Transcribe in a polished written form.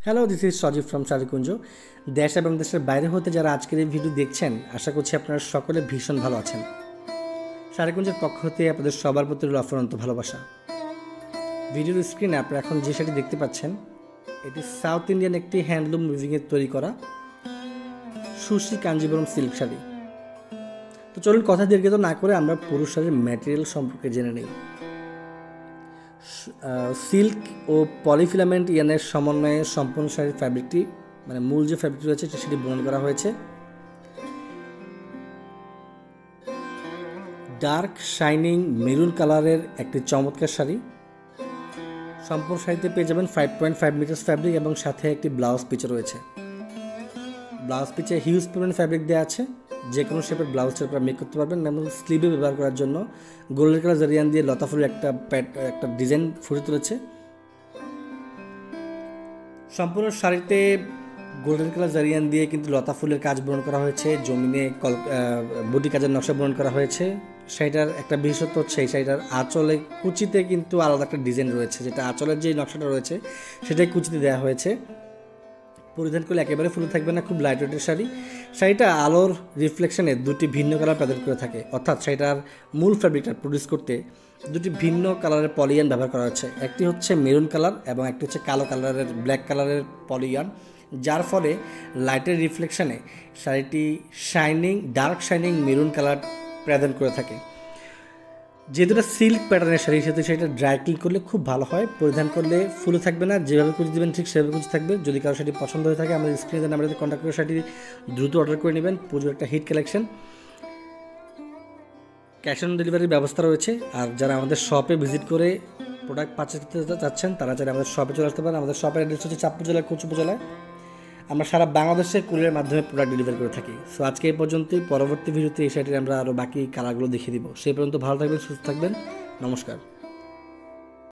Hello, this is Sajib from Sharikunj. দেশ এবং দেশের বাইরে হতে যারা আজকের এই ভিডিও দেখছেন, আশা করছি আপনারা সকলে ভীষণ ভালো আছেন। শাড়িকুঞ্জের পক্ষ হতে আপনাদের সবার প্রতি রইল অফুরন্ত ভালোবাসা। ভিডিওর স্ক্রিনে আপনারা এখন যে শাড়ি দেখতে পাচ্ছেন, এটি সাউথ ইন্ডিয়ান একটি হ্যান্ডলুম উইভিংয়ে তৈরি করা সুশি কাঞ্জিবরম সিল্ক শাড়ি। তো চলুন কথা দীর্ঘিত না করে আমরা পুরো শাড়ির ম্যাটেরিয়াল সম্পর্কে জেনে নিই। সিল্ক ও পলিফিলামেন্ট ইয়ানের সমন্বয়ে সম্পূর্ণ শাড়ির ফ্যাব্রিকটি মূল যে ফ্যাব্রিকটি রয়েছে সেটি বুনন করা হয়েছে। ডার্ক শাইনিং মেরুন কালারের একটি চমৎকার শাড়ি। সম্পূর্ণ শাড়িতে পেয়ে যাবেন 5.5 মিটার ফ্যাব্রিক এবং সাথে একটি ব্লাউজ পিচ রয়েছে। ব্লাউজ পিচে হিউজ পরিমাণ ফ্যাব্রিক দেওয়া আছে, যে কোনো শেপের ব্লাউজের উপর মেক করতে পারবেন এবং স্লিভে ব্যবহার করার জন্য গোল্ডেন কালার জারিয়ান দিয়ে লতা ফুলের একটা ডিজাইন ফুটে তুলেছে। সম্পূর্ণ শাড়িতে গোল্ডেন কালার জারিয়ান দিয়ে কিন্তু লতা ফুলের কাজ বর্ণন করা হয়েছে, জমিনে বুটি কাজের নকশা বর্ণন করা হয়েছে। শাড়িটার একটা বিশেষত্ব হচ্ছে এই শাড়িটার আঁচলে কুচিতে কিন্তু আলাদা একটা ডিজাইন রয়েছে, যেটা আঁচলের যে নকশাটা রয়েছে সেটাই কুচিতে দেওয়া হয়েছে। পরিধান করলে একেবারে ফুলে থাকবে না, খুব লাইট ওয়েটের শাড়ি। শাড়িটা আলোর রিফ্লেকশনে দুটি ভিন্ন কালার প্রদান করে থাকে, অর্থাৎ শাড়িটার মূল ফ্যাব্রিকটা প্রডিউস করতে দুটি ভিন্ন কালারের পলিয়ান ব্যবহার করা হচ্ছে। একটি হচ্ছে মেরুন কালার এবং একটি হচ্ছে কালো কালারের ব্ল্যাক কালারের পলিয়ান, যার ফলে লাইটের রিফ্লেকশনে শাড়িটি ডার্ক শাইনিং মেরুন কালার প্রদান করে থাকে। যেহেতু এটা সিল্ক প্যাটার্নের শাড়ি, সেহেতু সেটা ড্রাই ক্লিন করলে খুব ভালো হয়। পরিধান করলে ফুলে থাকবে না, যেভাবে কুচি দেবেন ঠিক সেভাবে কুচি থাকবে। যদি কারো শাড়ি পছন্দ হয়ে থাকে আমাদের স্ক্রিনে নাম্বারে কন্ট্যাক্ট করে শাড়িটি দ্রুত অর্ডার করে নেবেন। পুজোর একটা হিট কালেকশন। ক্যাশ অন ডেলিভারির ব্যবস্থা রয়েছে। আর যারা আমাদের শপে ভিজিট করে প্রোডাক্ট পারচেজ করতে চাচ্ছেন তারা চাইলে আমাদের শপে চলে আসতে পারেন। আমাদের শপের অ্যাড্রেস হচ্ছে চাঁদপুর জেলার কোচ উপজেলায়। আমরা সারা বাংলাদেশে কুরিয়ারের মাধ্যমে প্রোডাক্ট ডেলিভারি করে থাকি। সো আজকে এই পর্যন্তই। পরবর্তী ভিডিওতে এই শাড়িটির আমরা আরও বাকি কালারগুলো দেখিয়ে দিব। সেই পর্যন্ত ভালো থাকবেন, সুস্থ থাকবেন। নমস্কার।